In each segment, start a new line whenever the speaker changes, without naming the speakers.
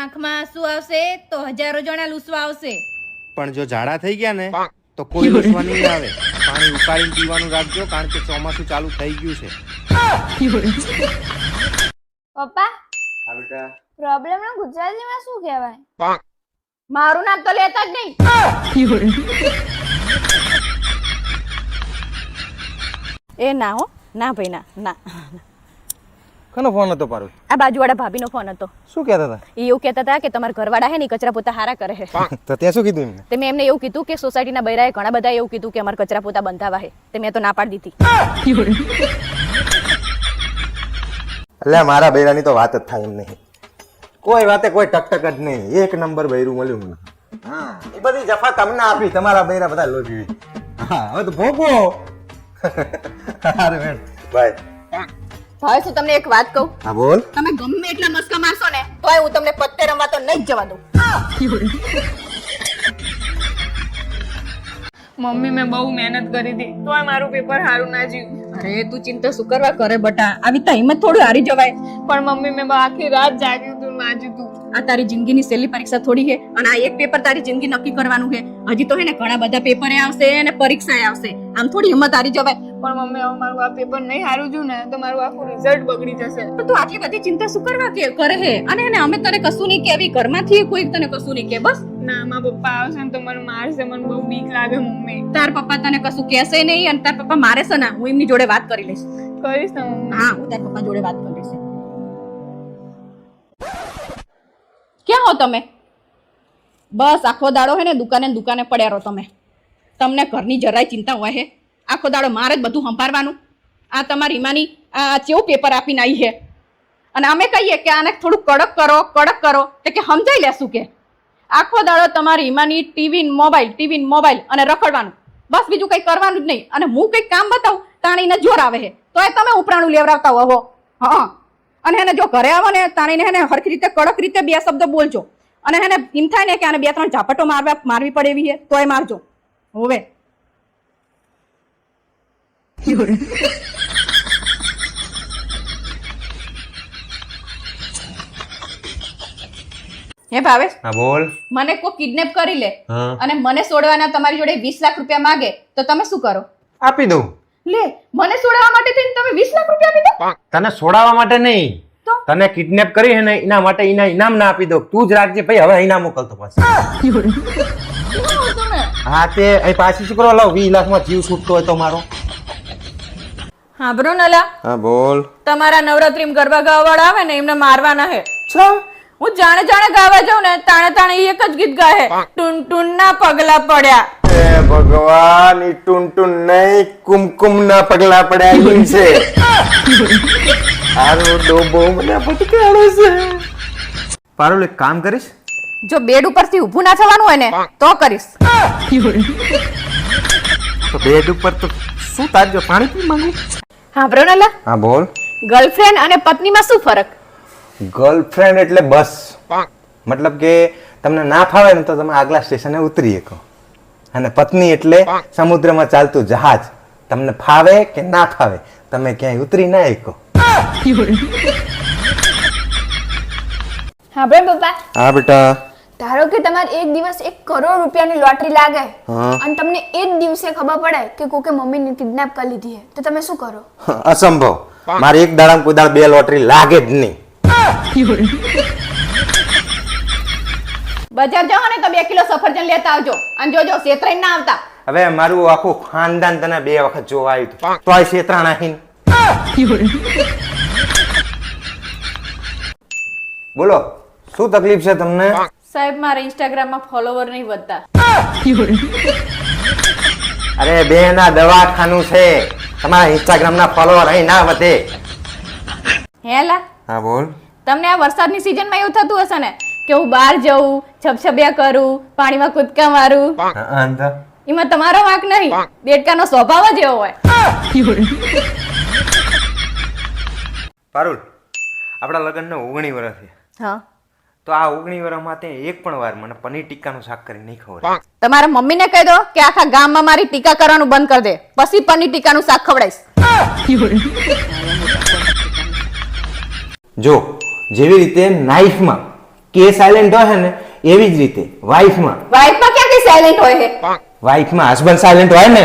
આંખમાં આંસુ આવશે તો હજારો જણા લૂસવા આવશે.
પણ જો ઝાડા થઈ ગયા ને તો કોઈ લૂસવા નહીં આવે. પાણી ઉકાળીને પીવાનું રાખજો, કારણ કે ચોમાસું ચાલુ થઈ ગયું છે.
પપ્પા
હા બેટા.
પ્રોબ્લેમ નું ગુજરાતીમાં શું કહેવાય?
મારું નામ તો લેતા જ નહીં. એ ના હો, ના ભાઈ ના ના.
કોનો ફોન હતો પારુલ?
આ બાજુવાળા ભાભીનો ફોન હતો.
શું કહેતા હતા?
એ એવું કહેતા હતા કે તમારા ઘરવાળા હે ને કચરા પોતા હારા કરે છે.
તો ત્યાં શું કીધું એમને?
તે મેં એમને એવું કીધું કે સોસાયટીના બૈરાએ ઘણા બધા એવું કીધું કે અમારા કચરા પોતા બંધાવા હે. તે મેં તો ના પાડી દીધી.
એટલે મારા બૈરાની તો વાત જ થાય એમ નહીં. કોઈ વાતે કોઈ ટકટક જ નહીં. એક નંબર બૈરું મળ્યું મને. હા, એ બધી જફા તમને આપી, તમારા બૈરા બધા લોભી. હા, હવે તો ભોગવો. અરે બેન, બાય.
હવે શું તમને એક વાત કહું?
હા બોલ.
તમે ગમે એટલા મસ્કા મારશો ને તોય હું તમને પત્તે રમવા તો નહીં જ જવા દઉં.
મમ્મી મેં બહુ મહેનત કરી હતી તોય મારું પેપર સારું ના જ્યું.
અરે તું ચિંતા શું કરવા કરે બટા? આવી તો હિંમત થોડી હારી જવાય.
પણ મમ્મી મેં આખી રાત જાગ્યું હતું વાંચ્યું હતું.
આ તારી જિંદગીની છેલ્લી પરીક્ષા થોડી છે અને આ એક પેપર તારી જિંદગી નક્કી કરવાનું છે. હજી તો હે ને ઘણા બધા પેપરે આવશે અને પરીક્ષાએ આવશે. આમ થોડી હિંમત હારી જવાય.
પણ મમ્મી હવે મારું આ પેપર નહીં સારું જ્યું ને તો મારું આખું રિઝલ્ટ બગડી જશે.
પણ તું આટલી બધી ચિંતા શું કરવા કરે છે? અને એને અમે તને કશું નહીં કેવી, ઘરમાંથી કોઈ તને કશું નહીં કે. બસ
ના મારા પપ્પા આવશે ને તો મને મારશે. મને બહુ બીક લાગે મમ્મી.
તાર પપ્પા તને કશું કહેશે નહીં અને તાર પપ્પા મારે છે ને હું એમની જોડે વાત કરી લઈશ.
કરીશ ને મમ્મી?
હા, હું તાર પપ્પા જોડે વાત કરી લઈશ. ક્યાં હો તમે? બસ આખો દાડો હે ને દુકાને પડ્યા રહો તમે. તમને ઘરની જરાય ચિંતા હોય હે? આખો દાડો મારે જ બધું સંભાળવાનું. આ તમારી ઈમાની આ કેવું પેપર આપીને આવી છે અને અમે કહીએ કે આને થોડું કડક કરો તો કે સમજાઈ લેશું કે આખો દાડો તમારી ઈમાની ટીવી મોબાઈલ અને રખડવાનું. બસ બીજું કંઈ કરવાનું જ નહીં. અને હું કંઈક કામ બતાવું તાણીને જોર આવે છે તોય તમે ઉપરાણું લેવડાવતા હોવો. હા, અને એને જો ઘરે આવો ને તાણીને એને હરખી રીતે કડક રીતે બે શબ્દ બોલજો. અને એને એમ થાય ને કે આને 2-3 ઝાપટો મારવી પડે એવી છે તોય મારજો. હવે હે ભાવેશ,
હા બોલ.
મને કોઈ કિડનેપ કરી લે
હા.
અને મને છોડવાના તમારી જોડે 20 લાખ રૂપિયા માંગે તો તમે શું કરો?
આપી દઉં.
લે, મને છોડાવવા માટે થઈને તમે 20 લાખ રૂપિયા આપી દો?
તને છોડાવવા માટે નહીં,
તો?
તને કિડનેપ કરી હે ને એના માટે એના ઇનામ ના આપી દઉં. તું જ રાખજે ભાઈ, હવે ઇનામ મોકલતો પાછું. હા તે અહીં પાછી શું કરવા લાવ? 20 લાખમાં જીવ છૂટતો હોય તો મારો.
હા બ્રો નલા,
હા બોલ.
તમારા નવરાત્રીમાં ગરબા ગાવા વાળા આવે ને એમને મારવાના હે. હું જાણે ગાવા જાઉં ને તાણે એક જ ગીત ગાય ટુન ટુન ના પગલા પડ્યા.
એ ભગવાન, ઈ ટુન ટુન નહીં કુમકુમ ના પગલા પડ્યા એમ છે. આરો ડોબો મને પટકાડે છે. પારુલ એક કામ કરીશ?
જો બેડ ઉપરથી ઊભું ના થવાનું હોય ને તો કરીશ.
તો બેડ ઉપર તો શું તારજો? પાણી પી માંગુ.
હા બ્રો નલા,
હા બોલ.
ગર્લફ્રેન્ડ અને પત્નીમાં શું ફરક?
ગર્લફ્રેન્ડ એટલે બસ, મતલબ કે તમને ના ફાવે ને તો તમે આગલા સ્ટેશને ઉતરી શકો. અને પત્ની એટલે સમુદ્રમાં ચાલતું જહાજ. તમને ફાવે કે ના ફાવે તમે ક્યાંય ઉતરી ના શકો.
હા ભાઈ પપ્પા,
હા બેટા.
ધારો કે તમારે એક દિવસ 1 કરોડ રૂપિયાની લોટરી લાગે
હા.
અને તમને એ જ દિવસે ખબર પડે કે કોકે મમ્મીને કિડનેપ કરી લીધી છે તો તમે શું કરો?
અસંભવ. મારે એક દાડામાં કોઈ દાડ 2 લોટરી લાગે જ નહીં.
બજાર જાઓ ને તો 2 કિલો સફરજન લેતા આવજો અને જોજો શેતરાઈ ના આવતા.
હવે મારું આખું ખાનદાન તને 2 વખત જોવા આવ્યું હતું તોય શેતરા નાખીને. બોલો શું તકલીફ છે તમને?
સાહેબ મારા ઇન્સ્ટાગ્રામમાં ફોલોવર નહીં વધતા.
અરે બેન, આ દવાખાનું છે. તમારા ઇન્સ્ટાગ્રામ ના ફોલોવર અહીં ના વધે.
હેલા,
હા બોલ.
તમને આ વરસાદની સિઝનમાં એવું થતું હશે ને કે હું બહાર જઉં, છબછબિયા કરું, પાણીમાં કૂદકા મારું. એમાં તમારો વાંક નહીં, દેડકાનો સ્વભાવ જ એવો હોય.
પારુલ, આપણા લગ્નને 19 વર્ષ થયા.
હા,
તો આ 19 વર્ષમાં તે એક પણ વાર મને પનીર ટીક્કાનું શાક કરી નહીં ખવડાવ્યું.
તમારા મમ્મીને કહી દો કે આખા ગામમાં મારી ટીકા કરવાનું બંધ કરી દે, પછી પનીર ટીકાનું શાક ખવડાવીશ.
જો જેવી રીતે નાઈફમાં કે સાયલેન્ટ હોય ને એવી જ રીતે વાઈફમાં
ક્યાંથી સાયલેન્ટ હોય છે?
વાઈફમાં હસબન્ડ સાયલેન્ટ હોય ને.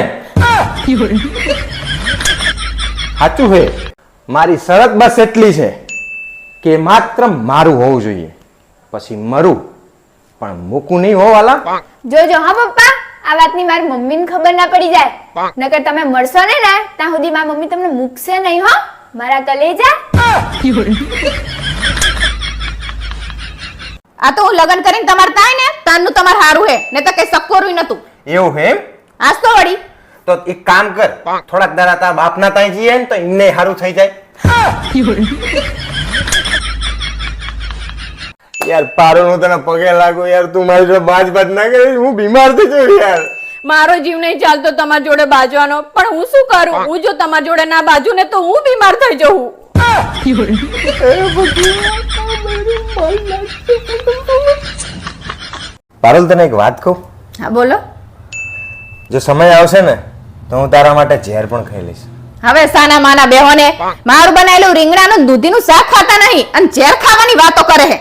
સાચું છે. મારી શરત બસ એટલી છે કે માત્ર મારું હોવું જોઈએ, પછી મરું પણ મૂકું નહીં હોવાલા.
જોજો હા પપ્પા, આ વાતની મારી મમ્મીને ખબર ના પડી જાય, નકર તમે મળશો ને ત્યાં સુધી મારી મમ્મી તમને મૂકશે નહીં હો મારા કલેજા.
આ તો હું લગ્ન કરીને તમારે થાય ને તાનનું તમારે હારું હે, ને તો કઈ સક્કોરું નતું.
એવું હે એમ?
આજ તો વળી
તો એક કામ કર, થોડાક દાડા તારા બાપના ત્યાં જઈએ ને તો એમને સારું થઈ જાય. યાર પારો હું તને પગે લાગુ યાર, તું મારી જોડે બાજ ના કરી, હું બીમાર થઈ જાઉં યાર.
મારો જીવ નહીં ચાલતો તમારી જોડે બાજવાનો, પણ હું શું કરું? હું જો તમારી જોડે ના બાજુ ને તો હું બીમાર થઈ જઉં.
પારુલ તને એક વાત કહું?
હા બોલો.
જો સમય આવશે ને તો હું તારા માટે ઝેર પણ ખાઈ લઈશ.
હવે સાના માના બેહોને મારું બનાવેલું રીંગણાનું દૂધીનું શાક ખાતા નહીં અને ઝેર ખાવાની વાતો કરે છે.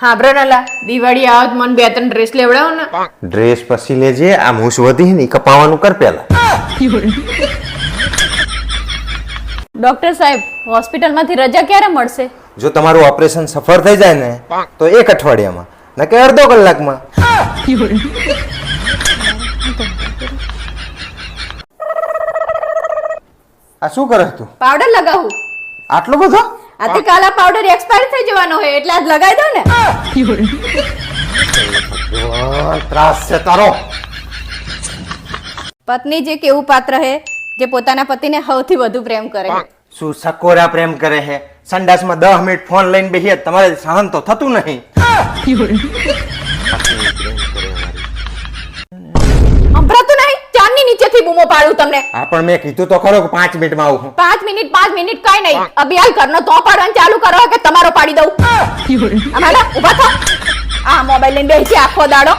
હા બ્રનલા, દિવાળી આવત મને 2-3 ડ્રેસ લેવડાવો ને.
ડ્રેસ પછી લેજે, આ મૂછ વધી ને ઈ કપાવાનું કર પેલા.
ડોક્ટર સાહેબ, હોસ્પિટલમાંથી રજા ક્યારે મળશે?
જો તમારું ઓપરેશન સફળ થઈ જાય ને તો 1 અઠવાડિયામાં, નકે અડધો કલાકમાં. આ શું કરે તું?
પાવડર લગાવું.
આટલો બધો?
આથી કાલા પાવડર એક્સપાયર થઈ જવાનો છે એટલે આજ લગાવી દો ને.
ત્રાસ છે તારો.
પત્ની જે કેવું પાત્ર છે જે પોતાના પતિને સૌથી વધુ પ્રેમ કરે.
શું સકોરા પ્રેમ કરે છે? સંડાસમાં 10 મિનિટ ફોન લઈને બેહીએ, તમારે સહન તો થતું નહીં.
સંભળાતું નહીં? ચાંદની નીચેથી બૂમો પાડું તમને.
હા પણ મેં કીધું તો ખરો કે 5 મિનિટમાં આવું.
5 મિનિટ કઈ નહીં. અભિયાલ ઘરનો તો પાડવાનું ચાલુ કરો કે તમારો પાડી દઉં. અમારા ઉભા થા. આ મોબાઈલ લઈને બેસી આખો દાડો.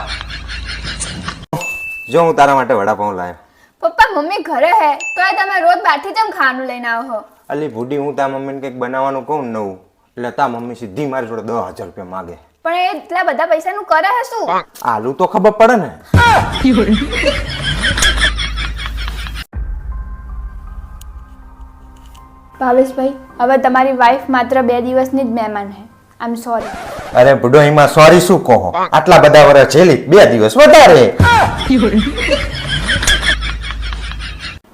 જો હું તારા માટે વડાપાઉં લાવ્યો.
પપ્પા મમ્મી ઘરે હે તો તમે રોજ બહારથી જેમ ખાવાનું લઈને આવો છો.
અલી ભૂડી, હું તારા મમ્મીને કંઈક બનાવવાનું કહું નવું એટલે તારા મમ્મી સીધી મારી જોડે 10,000 રૂપિયા માગે.
પણ એ એટલા બધા પૈસાનું કરે હે શું?
આલુ તો ખબર પડે ને.
ભાવેશભાઈ, હવે તમારી વાઈફ માત્ર 2 દિવસની જ મહેમાન હે. આઈ એમ સોરી.
અરે બુડો, એમાં સોરી શું કહો? આટલા બધા વર્ષ ઝેલી, 2 દિવસ વધારે.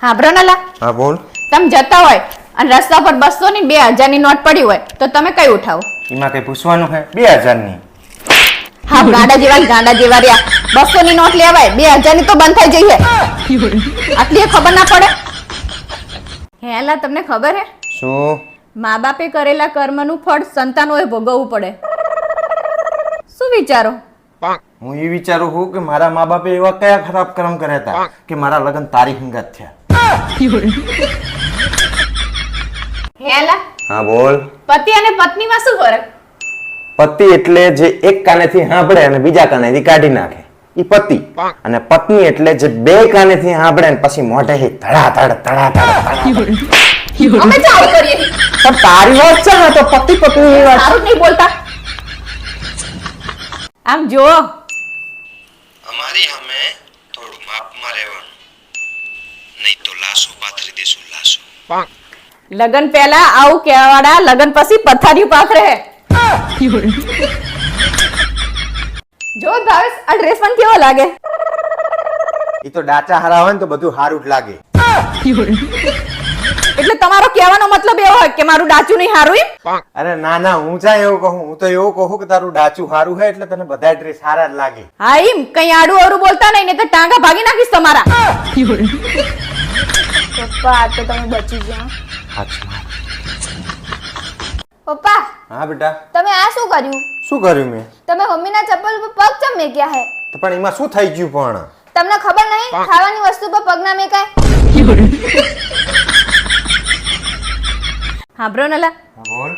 હા બ્રનલા,
હા બોલ.
તમે જતા હોય અને રસ્તા પર 200 ની 2000 ની નોટ પડી હોય તો તમે કઈ ઉઠાવો?
એમાં કઈ પૂછવાનું છે? 2000 ની.
હા ગાંડા જેવા રહ્યા. 200 ની નોટ લેવાય, 2000 ની તો બંધ થઈ જઈએ. આટલી ખબર ના પડે? હેલા, તમને ખબર હે
શું?
મા બાપે કરેલા કર્મનું ફળ સંતાનોએ ભોગવવું પડે. શું વિચારો?
હું એ વિચારું છું કે મારા મા બાપે એવા કયા ખરાબ કર્મ કર્યા હતા કે મારા લગ્ન તારી હંગાત થયા.
હેલા,
હા બોલ.
પતિ અને પત્નીમાં શું ફરક?
પતિ એટલે જે એક કાનેથી સાંભળે અને બીજા કાનેથી કાઢી નાખે, ઈ પતિ. અને પત્ની એટલે જે 2 કાનેથી સાંભળે અને પછી મોઢેથી ધડાધડ.
અમે ચાલ કરીએ.
પણ તારી વાત છે ને તો પતિ પત્ની ની વાત.
સારું નહીં બોલતા. આમ જો,
અમારી સામે થોડું માપમાં રહેવાનું, નહીં તો લાશો પાથરી દેશું, લાશો.
લગન પહેલા આવું કહેવાડા, લગન પછી પથારી પાથરે. જો ભાવેશ, આ ડ્રેસ પણ કેવો લાગે?
ઈ તો ડાચા હારા હોય ને તો બધું હારું જ લાગે.
એટલે તમારો કહેવાનો મતલબ એવો હોય કે મારું ડાચું નહીં હારું એમ?
અરે ના ના, હું ચા એવું કહું? હું તો એવું કહું કે તારું ડાચું હારું છે એટલે તને બધા ડ્રેસ સારા જ લાગે.
હા એમ કઈ આડું અવરું બોલતા નહીં, ને તો ટાંગા ભાગી નાખીશ તમારા.
પપ્પા આ તો તમે બચી ગયા. પપ્પા,
હા બેટા.
તમે આ શું કર્યું?
શું કર્યું મેં?
તમે મમ્મીના ચપ્પલ ઉપર પગ ચમ મેક્યા હે?
તો પણ એમાં શું થઈ ગયું? પણ
તમને ખબર નહીં ખાવાની વસ્તુ પર પગ ના મેકાય?
હા બ્રોનલા,
બોલ.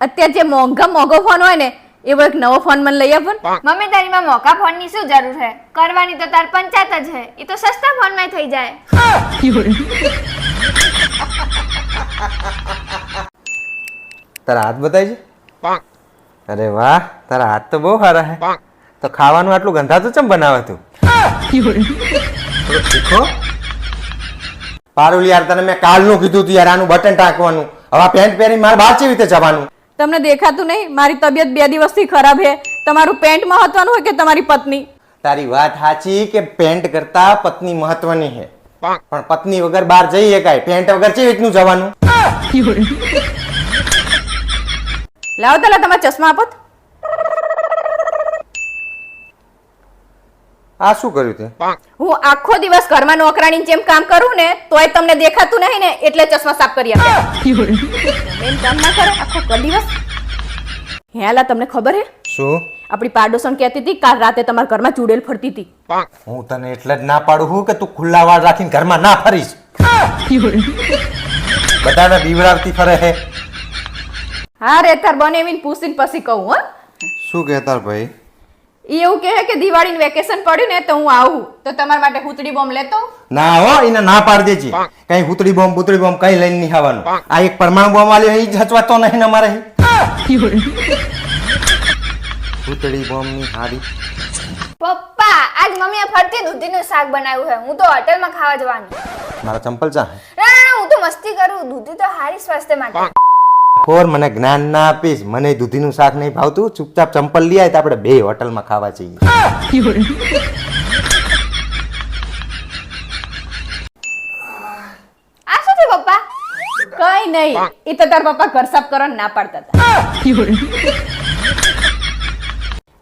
અત્યારે જે મોંઘો ફોન હોય ને એવો એક નવો ફોન મને લઈ આપો ને.
મમ્મી તારીમાં મોકા ફોન ની શું જરૂર છે? કરવાની તો તાર પંચાયત જ છે. એ તો સસ્તા ફોન માં થઈ જાય.
તારા હાથ બતાય છે? અરે વાહ, તારા હાથ તો બહુ સારા હે. તો ખાવાનું આટલું ગંધાતું ચમ બનાવે તું? થોડું શીખો. પારુલ યાર, તને મેં કાલનું કીધું તું યાર આનું બટન ટાંકવાનું. હવે પેન્ટ પહેરી મારે બહાર કેવી રીતે જવાનું?
તમને દેખાતું નહીં મારી તબિયત 2 દિવસથી ખરાબ છે. તમારું પેન્ટ મહત્વનું હોય કે તમારી પત્ની?
તારી વાત સાચી કે પેન્ટ કરતા પત્ની મહત્વની છે, પણ પત્ની વગર બહાર જઈ શકાય, પેન્ટ વગર કેવી રીતનું જવાનું?
લાવો તલા તમારા ચશ્મા આપો.
આ શું કર્યું તે?
હું આખો દિવસ ઘરમાં નોકરાણીની જેમ કામ કરું ને તોય તમને દેખાતું નહીં ને એટલે ચશ્મા સાફ કરી આપ્યા. એમ કામ ના કરે આખો દિવસ. હેલા તમને ખબર હે
શું?
આપણી પાડોશન કહેતી હતી કાલ રાતે તમારા ઘરમાં ચૂડેલ ફરતી હતી.
હું તને એટલે જ ના પાડું છું કે તું ખુલ્લા વાળ રાખીને ઘરમાં ના ફરીશ. બધાને બીવડાવતી ફરે હે.
હા રે તાર બનેવીને પૂછીને પછી કહું. હો
શું કહેતા ભાઈ?
ઈ એવું કહે કે દિવાળીનું વેકેશન પડ્યું ને તો હું આવું તો તમારા માટે હુતડી બોમ્બ લેતો.
ના હો, એને ના પાડી દેજે. કઈ હુતડી બોમ્બ કઈ લઈને નહીં આવવાનું. આ એક પરમાણુ બોમ્બ આલ્યો એ જ હચવાતો નહીં ને અમારે. હુતડી બોમ્બ ની હાડી.
પપ્પા આજ મમ્મીએ ફરતી દૂધીનું શાક બનાવ્યું છે. હું તો હોટલમાં ખાવા જવાની.
મારા ચંપલ ચા?
ના હું તો મસ્તી કરું. દૂધી તો સારી સ્વાસ્થ્ય માટે.
ખોર, મને જ્ઞાન ના આપીશ. મને દૂધીનું શાક નહીં ભાવતું. ચૂપચાપ ચંપલ લઈ આય તો આપણે 2 હોટલમાં ખાવા જઈએ.
આ શું છે પપ્પા?
કઈ નહીં ઈ તો તાર પપ્પા ઘર સાફ કરવાનું ના પાડતા હતા.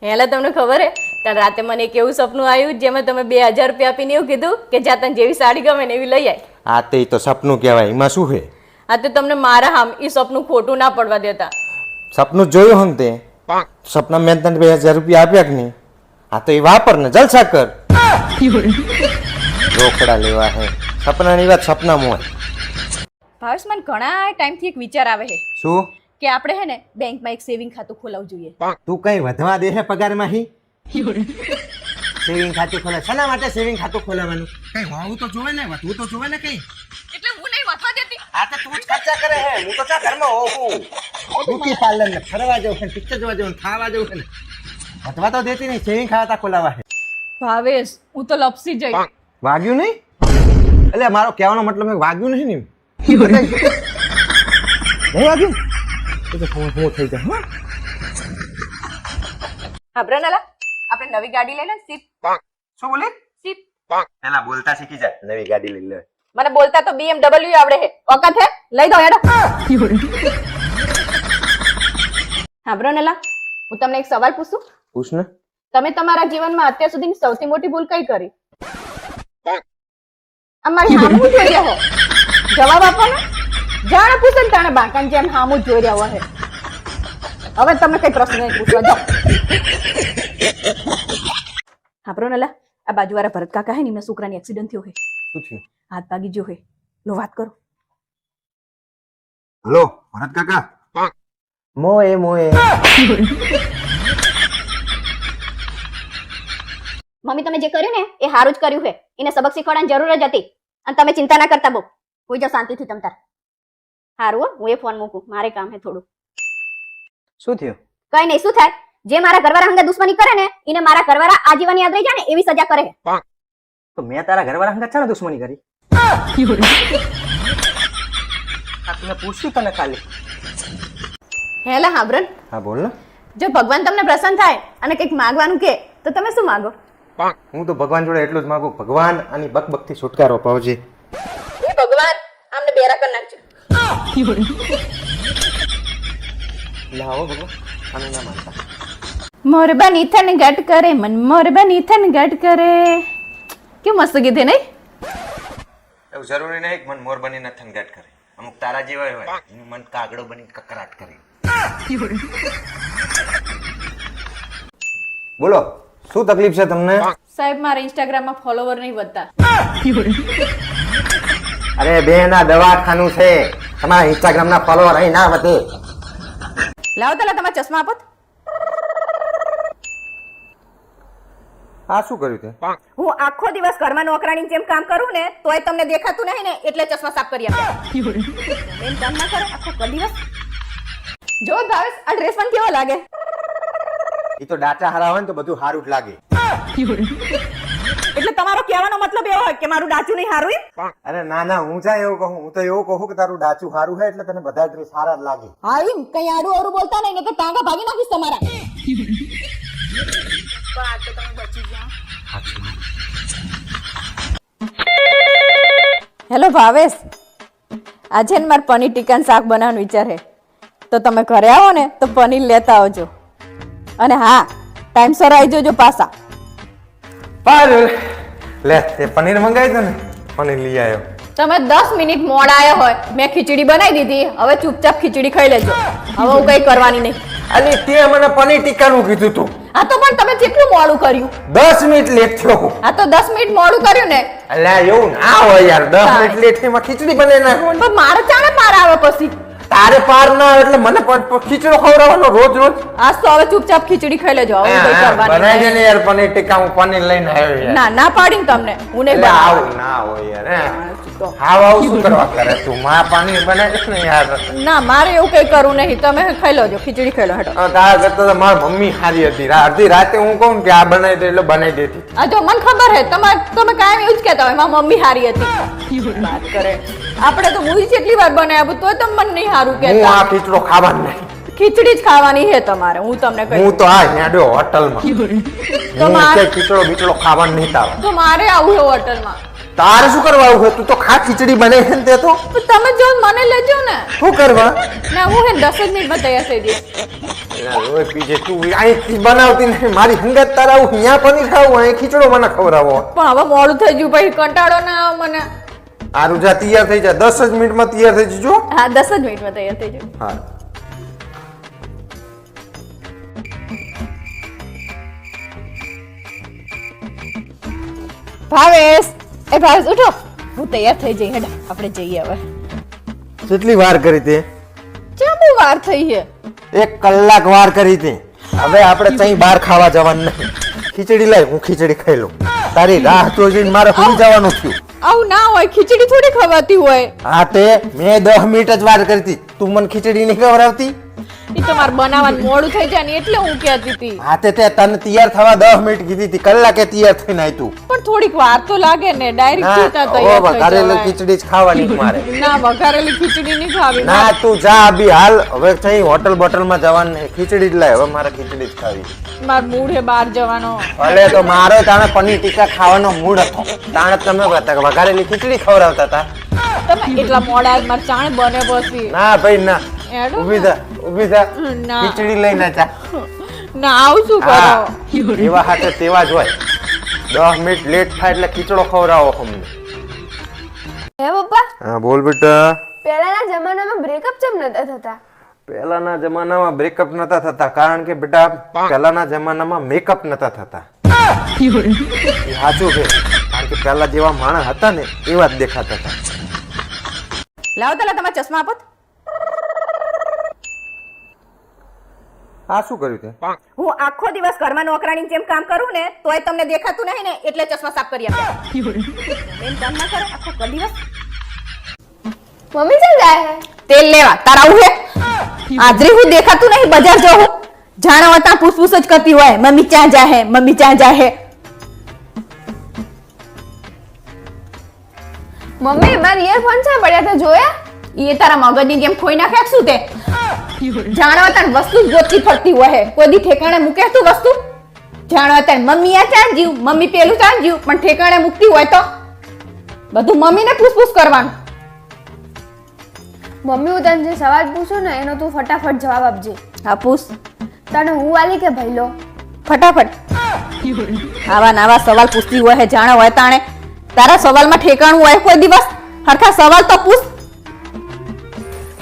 હેલા તમને ખબર હે કાલ રાતે મને એક એવું સપનું આવ્યું જેમાં તમે 2000 રૂપિયા આપીને એવું કીધું કે જા તને જેવી સાડી ગમે ને એવી લઈ આય.
આ તે તો સપનું કહેવાય. એમાં શું છે?
આ તો તમને મારા હામ ઈ સપનું ખોટું ના પડવા દેતા.
સપનું જોયું હમ તે સપના મેં તને 2000 રૂપિયા આપ્યા કે નહીં? આ તો એ વાપર ને જલસા કર. રોકડા લેવા હે. સપનાની વાત સપનામાં હોય.
ભાવેશ મને ઘણા ટાઈમથી એક વિચાર આવે છે
શું?
કે આપણે હે ને બેંકમાં એક સેવિંગ ખાતું ખોલાવવું જોઈએ.
તું કઈ વધવા દે છે પગારમાં હી? સેવિંગ ખાતું ખોલે. શેના માટે સેવિંગ ખાતું ખોલાવવાનું? કઈ હોવું તો જોવે ને, વધવું તો જોવે ને કઈ.
એટલે હું નહીં વધવા દેતી.
આ તો તું જ ખર્ચા કરે હે. હું તો ચા ઘરમાં હોઉં. બ્યુટી પાર્લર ને ફરવા જવું છે, પિક્ચર જોવા જવું, ખાવા જવું છે ને. વધવા તો દેતી નહીં. સેવિંગ ખાતા ખોલાવા છે.
ભાવેશ હું તો લપસી જઈ.
વાગ્યું નહીં? એટલે મારો કહેવાનો મતલબ વાગ્યું નહીં ને. નહીં વાગ્યું? તો હું થઈ જાય. હા,
હાબ્રનાલા આપણે નવી ગાડી લઈ લે. સીટ.
શું બોલે?
સીટ.
પેલા બોલતા શીખી જાય. નવી ગાડી લઈ લે.
મને બોલતા તો BMW આવડે છે. ઓકાત હે લઈ દો હેડો. હાબ્રનાલા હું તમને એક સવાલ પૂછું.
પૂછ ને.
તમે તમારા જીવનમાં અત્યાર સુધીની સૌથી મોટી ભૂલ કઈ કરી? અમારી હામું જોઈ રહ્યા હો. જવાબ આપો ને. જાણે પૂછે ને તાણે બાંકાની જેમ હામું જોઈ રહ્યા હોય. હવે તમે કઈ પ્રશ્ન નહીં પૂછવા જાઓ. હાબ્રનાલા આ બાજુવાળા ભરત કાકા હે ને એમના છોકરાની એક્સિડન્ટ થયો હે.
શું થયું?
હાથ ભાગી ગયો હે. લો વાત કરો.
હલો ભરત કાકા. મોએ મોએ.
મમ્મી તમે જે કર્યું ને એ સારું જ કર્યું છે. એને સબક શીખવાડવાની જરૂર જ હતી અને તમે ચિંતા ના કરતા બહુ. હોઈ જાઓ શાંતિથી તમ તાર. સારું હું એ ફોન મૂકું, મારે કામ છે થોડું.
શું થયું?
કઈ નહીં, શું થાય? જે મારા ઘરવાળા હંગે દુશ્મની કરે ને એને મારા ઘરવાળા આજીવન યાદ રહી જાય ને એવી સજા કરે.
તો મેં તારા ઘરવાળા હંગા ચાને દુશ્મની કરી? આ તું પૂછ્યું તને ખાલી.
હેલા હાબ્રન
હા બોલ ને.
જો ભગવાન તમને પ્રસન્ન થાય અને કંઈક માંગવાનું કે તો તમે શું માંગો?
હું તો ભગવાન જોડે એટલું જ માંગુ, ભગવાન આની બકબકથી છુટકારો પાવજે.
એ ભગવાન આમને બેરા કરી નાખજો.
લાવો ભગવાન આને ના માનતા.
મોરબાની થન ગટ કરે મન મોરબાની થન ગટ કરે. કેવું મસ્ત ગીત હે નહીં?
એવું જરૂરી નહીં કે મન મોર બનીને થનગાટ કરે. અમુક તારા જેવા હોય એનું મન કાગડો બની કકરાટ કરે. બોલો શું તકલીફ છે તમને?
સાહેબ મારા ઇન્સ્ટાગ્રામમાં ફોલોવર નહીં વધતા.
અરે બેન આ દવાખાનું છે, તમારા ઇન્સ્ટાગ્રામ ના ફોલોવર અહીં ના વધે.
લાવો તલા તમારા ચશ્મા આપો.
આ શું કર્યું તે?
હું આખો દિવસ ઘરમાં નોકરાણી જેમ કામ કરું ને તોય તમને દેખાતું નહીં ને એટલે ચશ્મા સાફ કરી આપ્યા. એમ કામ ના કરે આખો દિવસ. જો ભાવેશ આ ડ્રેસ પણ કેવો લાગે
એ તો ડાચા હારા હોય ને તો બધું સારું જ લાગે.
એટલે તમારો કહેવાનો મતલબ એવો હોય કે મારું ડાચું નહીં હારું એમ?
અરે ના ના, હું ચા એવું કહું, હું તો એવું કહું કે તારું ડાચું સારું છે એટલે તને બધા ડ્રેસ સારા જ લાગે.
હા એમ કઈ આડું અવરું બોલતા નહીં ને તો ટાંગા ભાગી નાખીશ તમારા. હેલો ભાવેશ, આજે ને મારે પનીર ટીકાનું શાક બનાવવાનું વિચાર છે, તો તમે ઘરે આવો ને તો પનીર લેતા આવજો, અને હા ટાઈમસર આવી જજો પાછા.
પર લે તે પનીર મંગાવી દે ને, પનીર લઈ આવ્યો.
તમે 10 મિનિટ મોડા આવ્યા હોય, મેં ખીચડી બનાવી દીધી, હવે ચૂપચાપ ખીચડી ખાઈ લેજો, હવે હું કઈ કરવાની નહીં.
અલી તે મને પનીર ટીકાનું કીધું તું.
આ તો પણ તમે કેટલું મોડું કર્યું.
10 મિનિટ લેટ થયો.
આ તો 10 મિનિટ મોડું કર્યું ને.
અલ્યા એવું ના હોય યાર, 10 મિનિટ લેટ થઈમાં ખીચડી બને નાખો.
પણ મારે ચાણે પાર આવે પછી.
તારે પાર ના આવે એટલે મને ખીચડો ખવડાવવાનો રોજ રોજ.
આજ તો હવે ચૂપચાપ ખીચડી ખાઈ લેજો, હવે હું કઈ કરવાની
બનાવી દે
નહીં.
ને યાર પનીર ટીકા, હું પનીર લઈને આવ્યો યાર.
ના ના પાડીને તમને હું નહીં
એટલે
બનાવું.
આવું ના હોય યાર. હાવ આવું શું કરવા કરે તું? માં પનીર બનાવીશ ને યાર.
ના મારે એવું કઈ કરવું નહીં, તમે ખાઈ લેજો, ખીચડી ખાઈ લો હેડો.
તારા કરતા તો મારી મમ્મી સારી હતી. અડધી રાતે હું કહું કે આ બનાવી દે એટલે બનાવી દેતી.
આ જો મને ખબર હે તમે કાયમ એવું જ કહેતા હોય મારી મમ્મી હારી હતી. વાત કરે આપણે તો મૂવી કેટલી વાર બનાવ્યું તોય તમે મને નહીં હારું
હું
કહેતા.
આ ખીચડો ખાવાનું નહીં.
ખીચડી જ ખાવાની હે તમારે, હું તમને કહી
હું તો આ ન્યાડો હોટલમાં.
તો
હું
મારે-
કે ખીચડો બીચડો ખાવાનું નહીં તારે.
તો મારે આવું હે હોટલમાં.
તારે શું કરવા આવું છે? તું તો ખા ખીચડી બને છે ને તે તો.
પણ તમે જો મને લેજો ને.
શું કરવા?
ના હું હે 10 જ મિનિટમાં તૈયાર થઈ જઈશ.
એલા રોય પીજે તું અહીંથી બનાવતી નહીં. મારી હંગત તારા આવું અહીંયા પનીર ખાવું, અહીં ખીચડો મને ખવડાવો.
પણ હવે મોડું થઈ ગયું પછી કંટાળો ના આવે મને.
આરું જા તૈયાર થઈ જા. 10 જ મિનિટમાં તૈયાર થઈ જજો.
હા 10 જ મિનિટમાં તૈયાર થઈ જઈશ.
હા.
ભાવેશ ઉઠો, હું તૈયાર થઈ જઈ, હેડા આપણે જઈએ હવે.
કેટલી વાર કરી તે?
કેમ બહુ વાર થઈ છે?
1 કલાક વાર કરી તે. હવે આપણે કઈ બહાર ખાવા જવાનું નહીં. ખીચડી લાય, હું ખીચડી ખાઈ લઉં. તારી રાહ જોઈને મારે સુઈ જવાનું થયું.
આવું ના હોય, ખીચડી થોડી ખવાતી હોય.
હા તે મેં 10 મિનિટ જ વાર કરી હતી. તું મને ખીચડી નહીં ખવડાવતી.
એ તો મારે બનાવવાનું મોડું થઈ જાય ને એટલે હું કહેતી હતી.
હા તે તને તૈયાર થવા 10 મિનિટ કીધી હતી. કલાકે તૈયાર થઈને આવી તું.
પણ થોડીક વાર તો લાગે ને, ડાયરેક્ટ સીધા તૈયાર થઈ
વઘારેલી
જવાય.
ખીચડી જ ખાવાની છે મારે.
ના વઘારેલી ખીચડી નહીં ખાવી.
ના તું જા અભી હાલ. હવે કઈ હોટલ બોટલમાં જવાનું નહીં. ખીચડી જ લાય. હવે મારે ખીચડી જ ખાવી.
માર મૂડ હે બહાર જવાનો.
ભલે તો મારો તાણે પનીર ટીકા ખાવાનો મૂડ હતો. તાણે તમે વઘારેલી ખીચડી ખવડાવતા હતા.
તમે એટલા મોડા જ માર ચાણે બને પછી.
ના ભાઈ ના.
હેડો
ઊભી થા, ઊભી થા.
ના.
ખીચડી લઈને જા.
ના આવું શું કરો?
હા, એવા હાથે તેવા જ હોય. 10 મિનિટ લેટ થાય એટલે ખીચડો ખવડાવો અમને.
હે પપ્પા,
હા બોલ બેટા.
પહેલાના જમાનામાં બ્રેકઅપ કેમ નતા થતા?
પહેલાના જમાનામાં બ્રેકઅપ નતા થતા કારણ કે બેટા પહેલાના જમાનામાં મેકઅપ નતા થતા. એ સાચું છે. કારણ કે પહેલા જેવા માણસ હતા ને એવા જ દેખાતા હતા.
લાવો તલા તમારા ચશ્મા આપો.
આ શું કર્યું તે?
હું આખો દિવસ ઘરમાં નોકરાણી જેમ કામ કરું ને તોય તમને દેખાતું નહીં ને એટલે ચશ્મા સાફ કરી આપ્યા. એમ કામ ના કરે આખો દિવસ.
મમ્મી શું જાય હે?
તેલ લેવા તારા આવું હે? આદરી હું દેખાતું નહીં બજાર જાઉં જાણા વતા પૂછપૂછ જ કરતી હોય, મમ્મી ક્યાં જા હે, મમ્મી ક્યાં જા હે.
મમ્મી મારા ઇયરફોન છે પડ્યા તો જોયા?
એ તારા મગજની જેમ ખોઈ નાખે શું તે? જાણવા તાર વસ્તુ જ ગોતી ફરતી હોય હે. કોઈ દી ઠેકાણે મૂકે તું વસ્તુ? જાણવા તાર મમ્મી આ ચાં જીવ, મમ્મી પેલું ચાં જીવ, પણ ઠેકાણે મૂકતી હોય તો બધું મમ્મીને પૂછપૂછ કરવાનું.
મમ્મી હું તને જે સવાલ પૂછું ને એનો તું ફટાફટ જવાબ આપજે.
હા પૂછ
તને હું વાલી કે ભઈલો?
ફટાફટ. આવા નવા સવાલ પૂછતી હોય હે જાણે હોય તાણે. તારા સવાલમાં ઠેકાણું હોય કોઈ દિવસ? હરખા સવાલ તો પૂછ.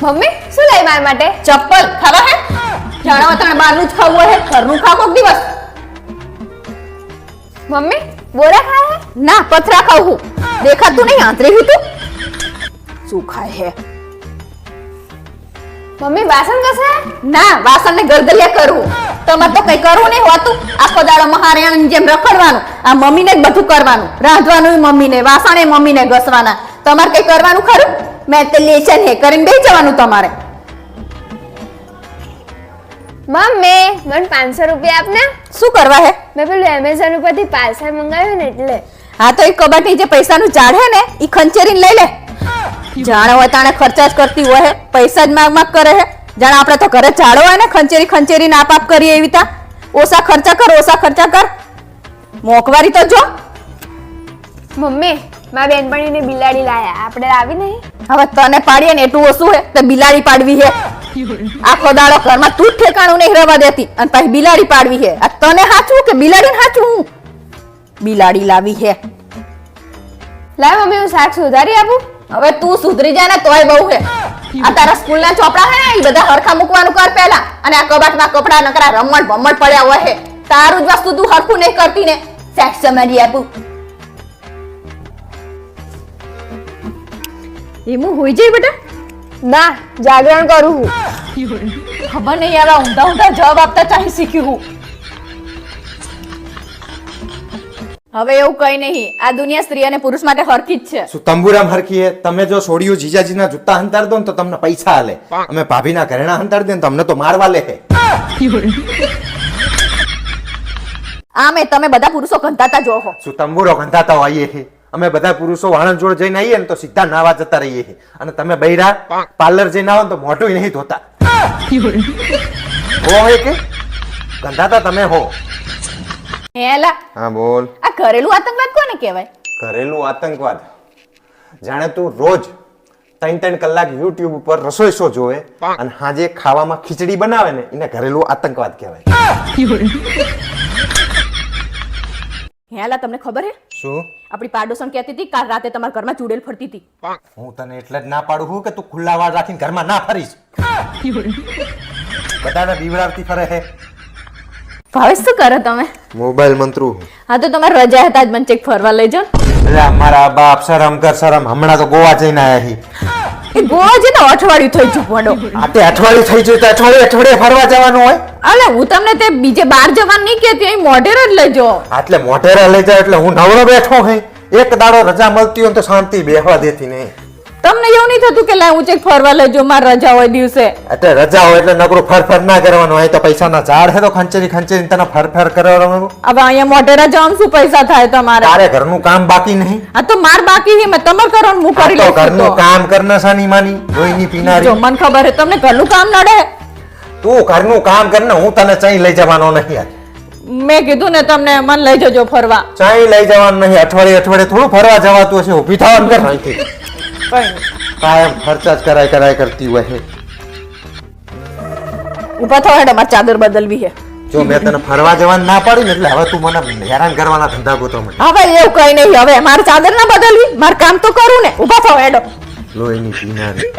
મમ્મી શું લઈ મારા માટે?
ચપ્પલ ખાવા હે? જાણવા તાણે બહારનું જ ખાવું હોય હે, ઘરનું ખા કોક દિવસ.
મમ્મી બોરા ખાય હે?
ના પથરા ખાવું. દેખાતું નહીં આંતરી હું તું શું ખાય હે?
મમ્મી વાસણ કસે?
ના વાસણને ગરગલિયા કરવું. તમારે તો કઈ કરવું નહીં હોતું. આખો દાડો મહારાણીની જેમ રખડવાનું. આ મમ્મીને જ બધું કરવાનું. રાંધવાનું મમ્મીને, વાસણે મમ્મીને ઘસવાના. તમારે કઈ કરવાનું ખરું? મેં તો લેશન હે કરીને બેસી જવાનું તમારે.
મમ્મી મને 500 રૂપિયા આપ ને.
શું કરવા હે?
મેં પેલું એમેઝોન ઉપરથી પાર્સલ મંગાવ્યું ને એટલે.
હા તો એ કબાટની જે પૈસાનું ઝાડ હે ને એ ખંચેરીને લઈ લે. જાણે હોય તાણે ખર્ચા જ કરતી હોય હે, પૈસા જ માગ કરે હે. જાણે આપણે તો ઘરે ઝાડો હોય ને ખંચેરી નાપ આપ કરીએ એવી તા. ઓછા ખર્ચા કર. મોંઘવારી તો જો.
મમ્મી મારા બેનપણીને બિલાડી લાયા, આપણે લાવી નહીં?
હવે તને પાડીએ ને એટલું ઓછું હે તો બિલાડી પાડવી હે. આખો દાડો ઘરમાં તું જ ઠેકાણું નહીં રહેવા દેતી અને પછી બિલાડી પાડવી હે. આ તને હાચવું કે બિલાડીને હાચવું? બિલાડી લાવી હે.
લાવ મમ્મી હું શાક સુધારી આપું.
હવે તું સુધરી જાય ને તોય બહુ હે. આ તારા સ્કૂલના ચોપડા હે ને એ બધા હરખા મૂકવાનું કર પહેલા. અને આ કબાટમાં કપડા નકરા રમણ ભમણ પડ્યા હોય હે. તારું જ વસ્તુ તું હરખું નહીં કરતી ને. શાક સમારી આપું. એમું હોઈ જાય બેટા?
ના જાગરણ કરું હું.
ખબર નહીં આવા ઊંધા જવાબ આપતા ચાહી શીખ્યું હું. હવે એવું કઈ નહીં, આ દુનિયા સ્ત્રી અને પુરુષ માટે હરખી જ છે.
શું તંબુરામ હરખી હે? તમે જો છોડીઓ જીજાજીના જૂતા હંતાર દો ને તો તમને પૈસા આલે, અમે ભાભીના ઘરેણા હંતાર દે ને તમને તો મારવા લે હે.
આમે તમે બધા પુરુષો ગંધાતા જો હો.
શું તંબુરો ગંધાતા હોઈએ હે? અમે બધા પુરુષો વાણંદ જોડે જઈને આવીએ ને તો સીધા નાવા જતા રહીએ હે. અને તમે બૈરા પાર્લર જઈને આવો ને તો મોઢું નહીં ધોતા. હો હે કે ગંધાતા તમે હો?
હેલા
હા બોલ.
આ ઘરેલું આતંકવાદ કોને કહેવાય?
ઘરેલું આતંકવાદ જાણે તું રોજ 3 કલાક યુટ્યુબ ઉપર રસોઈ શો જોવે અને હાજે ખાવામાં ખીચડી બનાવે ને એને ઘરેલું આતંકવાદ કહેવાય.
હેલા તમને ખબર હે
શું?
આપણી પાડોશન કહેતી હતી કાલ રાતે તમારા ઘરમાં ચૂડેલ ફરતી હતી.
હું તને એટલે જ ના પાડું છું કે તું ખુલ્લા વાળ રાખીને ઘરમાં ના ફરીશ. બધાને બીવડાવતી ફરે હે.
ભાવેશ શું કરો તમે?
મોબાઈલ મંત્રું.
હા તો તમારે રજા હતા જ મને ચેક ફરવા લઈ જાઓ.
એટલે મારા બાપ શરમ કર શરમ, હમણાં તો ગોવા જઈને આયા હી.
એ ગોવા છે ને અઠવાડિયું થઈ ચૂકવાનો.
આ તે અઠવાડિયું થઈ ગયું તો અઠવાડિયે ફરવા જવાનું હોય.
અલે હું તમને તે બીજે બહાર જવાનું નહીં કહેતી, અહીં મોઢેરા જ લઈ જાઓ.
એટલે મોટેરા લઈ જાય એટલે હું નવરો બેઠો હે. એક દાડો રજા મળતી હોય તો શાંતિ બેહવા દેતી નહીં.
તમને એવું નહીં થતું કે લાય હું ચેક ફરવા લઈ જાઉં મારી રજા હોય દિવસે?
એટલે રજા હોય એટલે નકરું ફરફર ના કરવાનું હોય. તો પૈસાના ઝાડ હે તો ખંચેરી તને ફરફર કરવાનું.
હવે અહીંયા મોઢેરા જવાનું શું પૈસા થાય તમારે?
તારે ઘરનું કામ બાકી નહીં?
આ તો માર બાકી છે, મેં તમારે કરવાનું હું કરી
તો
લઈશ.
ઘરનું કામ કરના સાની માની લોહીની
જો
પીનારી.
મને ખબર છે તમને ઘરનું કામ નડે.
તું ઘરનું કામ કરને, હું તને ચાઈ લઈ જવાનો નહીં યાર.
મેં કીધું ને તમને મને લઈ જજો ફરવા.
ચાઈ લઈ જવાનું નહીં. અઠવાડિયે થોડું ફરવા જવાતું હશે. ઊભી થવાનું કર અહીંથી. કાયમ ખર્ચા જ કરાય કરતી હોય છે.
ઉભા થવા હેડો મારે ચાદર બદલવી છે.
જો મેં તને ફરવા જવાનું ના પાડી ને એટલે હવે તું મને હેરાન કરવાના ધંધા ગોતો મને.
હવે એવું કઈ નહીં, હવે મારે ચાદર ના બદલવી, મારે કામ તો કરું ને. ઉભા થવા હેડો.
લોહીની પીનારી.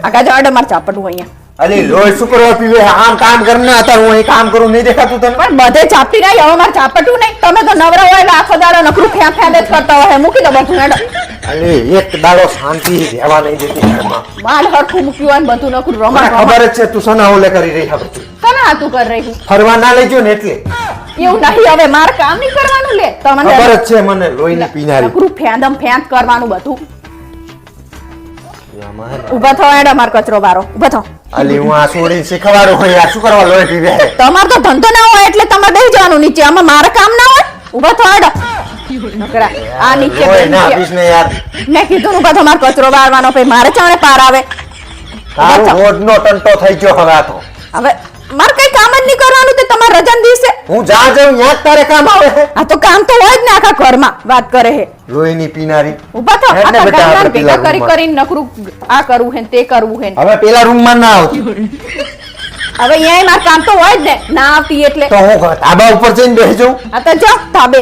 આગા જાવ હેડો મારે ચાપટવું અહીંયા.
અલી લોહી શું કરવા પીવે? આમ કામ કરને હતા, હું અહીં કામ કરું નહીં દેખાતું તને?
પણ બધે ચાપટી નહીં, હવે મારે ચાપટવું નહીં. તમે તો નવરા હોય એટલે આખો દાડો નકરું ફ્યા જ કરતા હોય. મૂકી દો બધું હેડો.
અલી એક દાડો શાંતિ રહેવા નહીં દેતી ઘરમાં.
માલ હરખું મૂક્યું હોય ને બધું નકરું
મને
રમણ
ખબર જ છે તું સના ઓલે કરી રહી હવે.
તમે હાથું કરી રહી છું.
ફરવા ના લઈ ગયો ને એટલે
એવું નહીં, હવે મારે કામ નહીં કરવાનું લે. તમને
ખબર જ છે મને લોહીની પીનારી.
નકરું ફેંદ કરવાનું બધું. ઉભા થવા હેડો માર કચરો બારો. ઉભા થો.
અલી હું આ છોડી શીખવાડું હોય યાર, શું કરવા લોહી પીવે?
તમારે તો ધંધો ના હોય એટલે તમારે બેસી જવાનું નીચે. આમાં મારે કામ ના હોય. ઉભા થવા હેડો. નકરા આ નીચે
લોહી ના
બેસી
આપીશ ને યાર.
મેં કીધું ને ઉભા થો માર કચરો બારવાનો. પછી મારે ચાણે પાર આવે.
તારું રોજનો ટંટો થઈ ગયો હવે આ તો.
હવે મારે કઈ કામ જ નહીં કરવાનું તે તમારા રજાના દિવસે.
હું જ્યાં જાઉં ત્યાં જ તારે કામ આવે છે.
આ તો કામ તો હોય જ ને આખા ઘરમાં. વાત કરે હે.
લોહીની પીનારી.
ઉભા થો.
હેડ ને
આખા
બેટા,
ઘરમાં
આપણે
ભેગા
પેલા
કરી
રૂમમાં.
કરીને નકરું આ કરવું હે ને તે કરવું હે ને.
હવે પેલા રૂમમાં ના આવતી
હવે અહીંયા મારે કામ તો હોય જ ને. ના આવતી એટલે
તો હું ધાબા ઉપર જઈને બેસી જાઉં.
આ તો જાઓ ધાબે.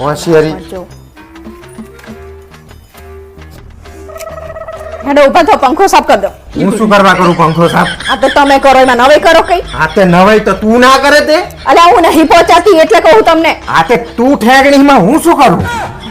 હોશિયારી.
જો હેડો ઉભા થો. પંખો સાફ કરી દો.
હું શું કરવા કરું પંખો સાફ?
આ તો તમે કરો એમાં નવે કરો કઈ.
આ તે નવાઈ તો તું ના કરે તે.
અલ્યા હું નહીં પહોંચાતી એટલે કહું તમને.
આ તે તું ઠેકણીમાં હું શું કરું?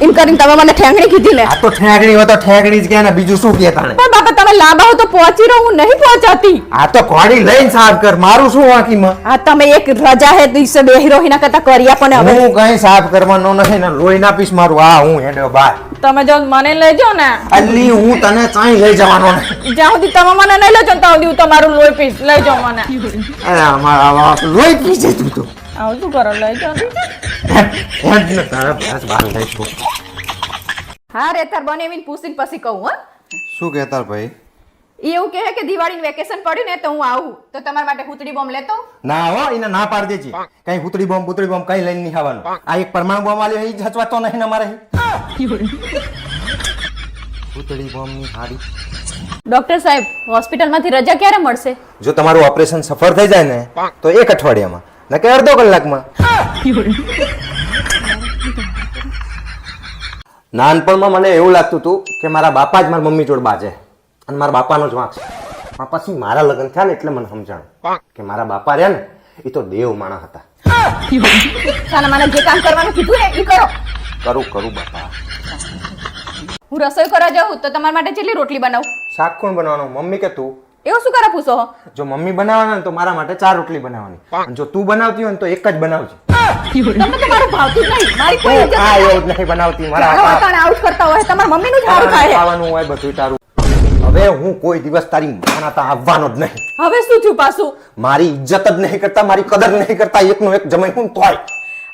એમ કરીને તમે મને ઠેંગણી કીધી ને
આ તો ઠેકડી હોય તો ઠેકડી જ કે ને બીજું શું કે તાણે
પણ બાપા તમે લાંબા હો તો પહોંચી રહો હું નહીં પહોંચાતી
આ તો ઘોડી લઈને સાફ કર મારું શું વાંકીમાં
આ તમે એક રજા હે દિવસે બેહી રહો એના કરતા કર્યા પણ હવે
હું કઈ સાફ કરવાનો નથી ને લોહી ના પીસ મારું આ હું હેડ્યો બાર
તમે જો મને લઈ જાઓ ને
અલ્લી હું તને ચાઈ લઈ જવાનો નથી
જ્યાં સુધી તમે મને નહીં લઈ જાઓ ત્યાં સુધી હું તમારું લોહી પીસ લઈ જાઓ મને
અરે અમારા લોહી પીસે તું તો
આવું શું કરો લઈ જાઓ
હેડ ને તારા પાસ બહાર લઈ છો
હા રે તાર બનેવીને પૂછીને પછી કહું હા
શું કહેતા ભાઈ
ઈ એવું કહે કે દિવાળીનું વેકેશન પડ્યું ને તો હું આવું તો તમારા માટે હુતડી બોમ્બ લેતો
ના હો એને ના પાડી દેજે કઈ પુતળી બોમ્બ કઈ લઈને નહીં આવવાનું આ એક પરમાણુ બોમ્બ આલ્યો એ જચવાતો નહીં ને મારે પુતળી બોમ્બ ની હાડી
ડોક્ટર સાહેબ હોસ્પિટલમાંથી રજા ક્યારે મળશે
જો તમારું ઓપરેશન સફળ થઈ જાય ને તો એક અઠવાડિયામાં નકે અડધો કલાકમાં નાનપણમાં મને એવું લાગતું હતું કે મારા બાપા જ મારી મમ્મી જોડે બાજે અને મારા બાપાનો જ વાંક છે પણ પછી મારા લગ્ન થયા ને એટલે મને સમજાણું કે મારા બાપા રહ્યા ને એ તો દેવ માણા હતા
મને જે કામ કરવાનું કીધું ને એ કરો
કરું બાપા
હું રસોઈ કરવા જાઉં તો તમારા માટે કેટલી રોટલી બનાવું
શાક કોણ બનાવવાનું મમ્મી કે તું
એવું શું કરે પૂછો હો?
જો મમ્મી બનાવવાના ને તો મારા માટે 4 રોટલી બનાવવાની અને જો તું બનાવતી હોય ને તો એક જ બનાવજે
તમને તો મારું ભાવતું જ નહીં મારી કોઈ ઇજ્જત
આ
નહીં.
એવું જ નહીં બનાવતી
જાણો
મારા
અટાણે આવું જ કરતા હોય તમારા મમ્મીનું જ સારું થાય
ખાવાનું હોય બધું તારું હવે હું કોઈ દિવસ તારી માનાતા આવવાનો જ નહીં
હવે શું થયું પાછું
મારી ઇજ્જત જ નહીં કરતા મારી કદર નહીં કરતા એકનો એક જમાઈ હું તોય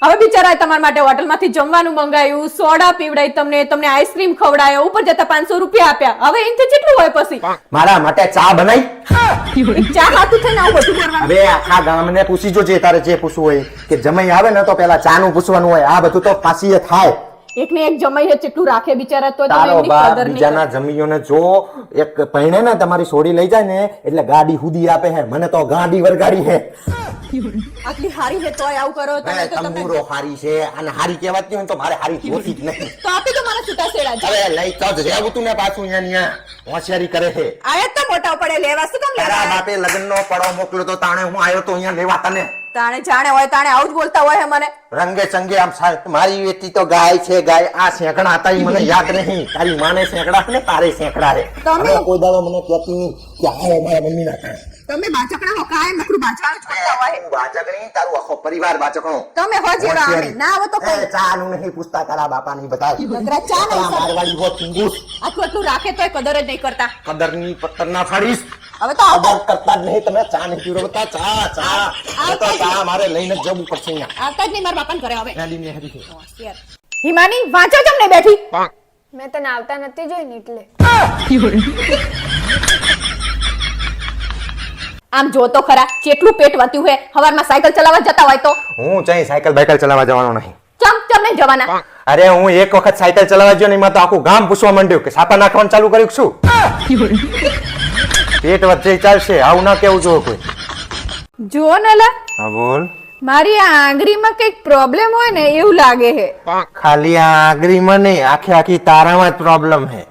હવે બિચારાએ તમારા માટે હોટલમાંથી જમવાનું મંગાવ્યું સોડા પીવડાઈ તમને આઈસ્ક્રીમ ખવડાયો ઉપર જતા 500 રૂપિયા આપ્યા હવે એનથી કેટલું હોય પછી
મારા માટે ચા બનાવી
એક ચા હાથું થઈને આવું બધું કરવાનું
હવે આખા ગામને પૂછી જોજે તારે જે પૂછવું હોય કે જમાઈ આવે ને તો પેલા ચા નું પૂછવાનું હોય આ બધું તો પાછી એ થાય
એકને એક જમાઈ હે કેટલું રાખે બિચારા તો તમે
તારો
એમની
બાપ
કદર નહીં
બીજાના જમીઓને જો એક પહેણે ને તમારી છોડી લઈ જાય ને એટલે ગાડી હુદી આપે હે મને તો ગાડી વરગાડી હે
આટલી હારી હે તોય આવું કરો તમે તો તમે
તંબુરો હારી છે અને હારી કહેવાતી હોય ને તો મારે હારી જોતી જ નહીં
તો આપી તો મારા છૂટા છેડા છે
હવે લઈ તો જ રહેવું તું ને પાછું અહીંયા હોશિયારી કરે છે
આયા તો મોટા પડે લેવા શું કામ
તારા
લેવા
બાપે લગ્નનો પડો મોકલ્યો તો તાણે હું આવ્યો તો અહીંયા લેવા તને
તાણે જાણે હોય તાણે આવું જ બોલતા હોય હે મને
રંગે ચંગે આમ મારી વેટી તો ગાય છે ગાય આ સેંકડા હતા ઈ મને યાદ નહીં તારી માને સેંકડા છે ને તારે સેંકડા છે
તમે-
હવે કોઈ દાડો મને કહેતી નહીં કે આ મારા મમ્મીના કાંઈ.
તમે બાચકડા હો કાય નકરું બાચવાનું જ કરતા હોય
તું વાચકણી, તારું આખો પરિવાર વાચકણો.
તમે હો જેવા આવે ના આવે તો કોઈ
એ ચાનું નહીં પૂછતા તારા બાપાની બધા
નકરા ચા નહીં
તારા મારવાડી હો ચુંગુસ.
આટલું આટલું રાખે તોય કદર જ નહીં કરતા
કદરની પત્તર ના ફાડીશ.
હવે તો આવતા
કદર કરતા જ નહીં તમે. ચા નહીં પીવડાવતા. ચા એ તો ચા મારે લઈને જ જવું પડશે અહીંયા.
આવતા જ નહીં મારા બાપાને ઘરે હવે
હેડીને હેડી.
હિમાની વાંચો જમને બેઠી
મેં તને આવતા નથી જોઈ ને એટલે
આમ જો તો ખરા કેટલું પેટ વધ્યું હે હવારમાં સાયકલ ચલાવવા જતા હોય તો
હું ચાઈ સાયકલ બાયકલ ચલાવવા જવાનો નહીં.
ચમ નહીં જવાના
અરે હું એક વખત સાયકલ ચલાવવા ગયો ને એમાં તો આખું ગામ પૂછવા માંડ્યું કે સાપા નાખવાનું ચાલુ કર્યું કે શું? પેટ વધે ચાલશે આવું ના કેવું જો કોઈ.
જો ને લા
હા બોલ.
મારી આ આંગળીમાં કઈક પ્રોબ્લેમ હોય ને એવું લાગે હે
ખાલી આ આંગળીમાં નહીં આખી આખી તારામાં જ પ્રોબ્લેમ હે.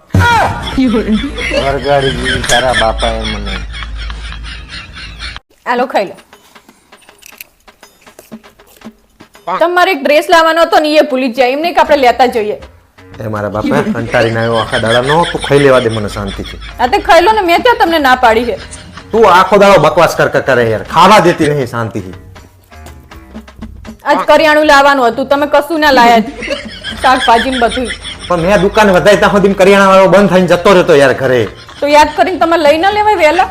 વરગાડી દીધી તારા બાપાએ મને.
આલો ખાઈ લો તમારે એક ડ્રેસ લાવવાનો હતો ને એ ભૂલી જ જાય એમ નહીં કે આપણે લેતા જોઈએ
એ મારા બાપા કંટાળીને આવ્યો આખા દાડાનો. તું ખાઈ લેવા દે મને શાંતિથી.
આ તે ખાઈ લો ને મેં ત્યાં તમને ના પાડી છે
તું આખો દાડો બકવાસ કરે યાર. ખાવા દેતી નહીં શાંતિથી.
આજ કરિયાણું લાવવાનું હતું તમે કશું ના લાયા જ. શાકભાજી ને બધું
પણ મેં દુકાન વધારી ત્યાં સુધી કરિયાણા વાળો બંધ થઈને જતો રહેતો યાર ઘરે.
તો યાદ કરીને તમે લઈ ના લેવાય વહેલા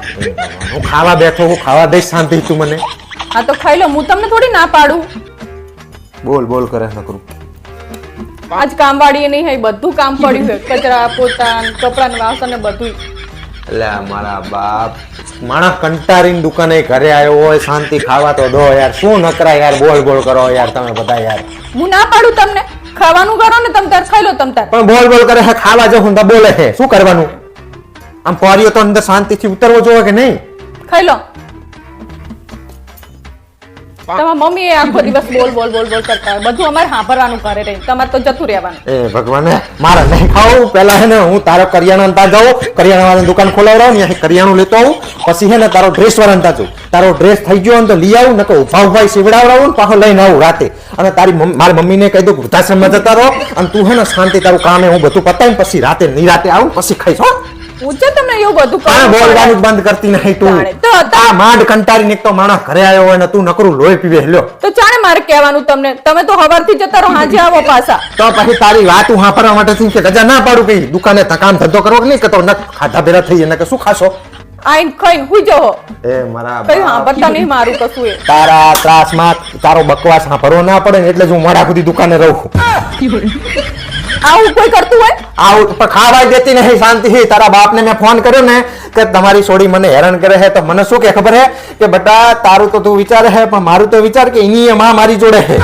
હું ખાવા બેઠો હું ખાવા દઈશ શાંતિ તું મને.
હા તો ખાઈ લો હું તમને થોડી ના પાડું
બોલ બોલ કરે નકરું.
આજ કામવાળી નહીં હોય બધું કામ પડ્યું છે કચરા પોતા કપડા ને વાસણ ને બધું
એટલે મારા બાપ માણસ કંટાળીને દુકાને ઘરે આવ્યો હોય શાંતિ ખાવા તો દો યાર. શું નકરા યાર બોલ બોલ કરો યાર તમે બધા યાર.
હું ના પાડું તમને ખાવાનું કરો ને તમ તાર ખાઈ લો તમ તાર
પણ બોલ બોલ કરે છે ખાવા જો હું તો બોલે છે શું કરવાનું? આમ પોરીઓ તો અંદર શાંતિથી ઉતરવો જોવે કે નહીં?
ખાઈ લો તમારા મમ્મી આખો દિવસ બોલ બોલ બોલ બોલ કરતા હોય બધું અમારે સાંભળવાનું કરે રહી તમારે તો જતું રહેવાનું
એ ભગવાન મારે નહીં ખાવું. પેલા હે ને હું તારો કરિયાણા ત્યાં જાઉં કરિયાણા વાળાની દુકાન ખોલાવડાવું ને અહીંયાથી કરિયાણું લેતો આવું પછી હે ને તારો ડ્રેસ વાળા ત્યાં જાઉં તારો ડ્રેસ થઈ ગયો ને તો લઈ આવું ને ઉભા ઉભા સીવડાવડાવું ને પાછો લઈને આવું રાતે અને મારી મમ્મીને કહી દો વૃદ્ધાશ્રમમાં જતા રહો અને તું હે ને શાંતિ તારું કામ હું બધું પતાવીને પછી રાતે નિરાતે આવું પછી ખાઈશ હો.
હું છે તમને એવું બધું
આ
કરવું
બોલવાનું
પડે.
બંધ કરતી નહીં તું.
તો
આ માંડ કંટાળીને એક તો માણસ ઘરે આવ્યો હોય ને તું નકરું લોહી પીવે લ્યો.
તો ચાણે મારે કહેવાનું તમને, તમે તો હવારથી જતા રહો, હાજે આવો પાછા.
તો પછી તારી વાત હું સાંભળવા માટે થી કે રજા ના પાડું કઈ દુકાને કામ ધંધો કરવો કે નહીં કે તો ન ખાધા ભેરા થઈ એને કે શું ખાશો?
આઈને ખાઈને હુઈ જાઓ.
એ મારા
કઈ
બાપ.
સાંભળતા નહીં મારું કશું એ.
તારા ત્રાસમાં તારો બકવાસ સાંભળવો ના પડે ને એટલે જ હું મોડા સુધી દુકાને રહું.
આવું કોઈ કરતું હોય?
આવું પણ ખાવા દેતી નહીં શાંતિથી. તારા બાપને મેં ફોન કર્યો ને કે તમારી છોડી મને હેરાન કરે છે તો મને શું કે ખબર હે કે બેટા તારું તો તું વિચારે હે પણ મારું તો વિચાર કે એની માં મારી જોડે હે.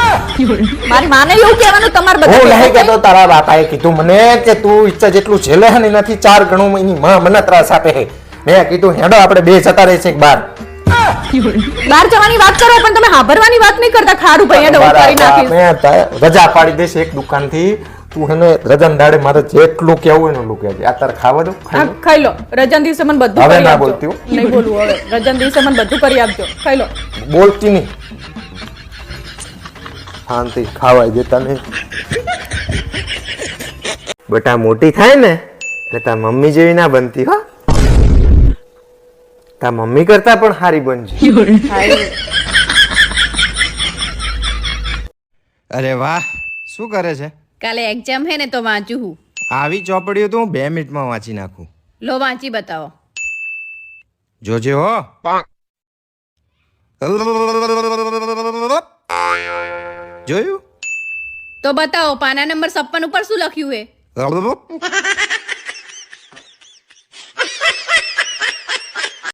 મારી માને એવું કહેવાનું તમારે
હું નહીં
બધા
કહેતો, તારા બાપાએ કીધું મને કે તું ઈચ્છા જેટલું ઝેલે હે ને એનાથી 4 ગણું એની માં મને ત્રાસ આપે છે. મેં કીધું હેડો આપણે બે જતા રહીએ છીએ બહાર.
બહાર જવાની વાત કરો પણ તમે હાંભળવાની વાત નહીં કરતા. ખારું ભાઈ એડો કરી નાખીશ.
મેં રજા પાડી દઈશ એક દુકાનથી. તું એને રજાના દાડે મારે જેટલું કેવું હોય ને એટલું કહેજે. આ તારે ખાવા દો
હા, ખાઈ લો. રજાના દિવસે મને બધું
હવે
કરી
ના
આપજો.
બોલતી હો.
નહીં બોલવું હવે. રજાના દિવસે મને બધું કરી આપજો. ખાઈ લો.
બોલતી નહીં. શાંતિ ખાવાય દેતા નહીં. બેટા મોટી થાય ને એટલે તાર મમ્મી જેવી ના બનતી હો. તાર મમ્મી કરતા પણ સારી બનશે.
અરે વાહ, શું કરે છે?
કાલે એક્ઝામ હે ને તો વાંચું હું.
આવી ચોપડીઓ તો હું 2 મિનિટમાં વાંચી નાખું.
લો વાંચી બતાવો.
જોજે હો. જોયું?
તો બતાવો પાના નંબર 56 ઉપર શું લખ્યું હે?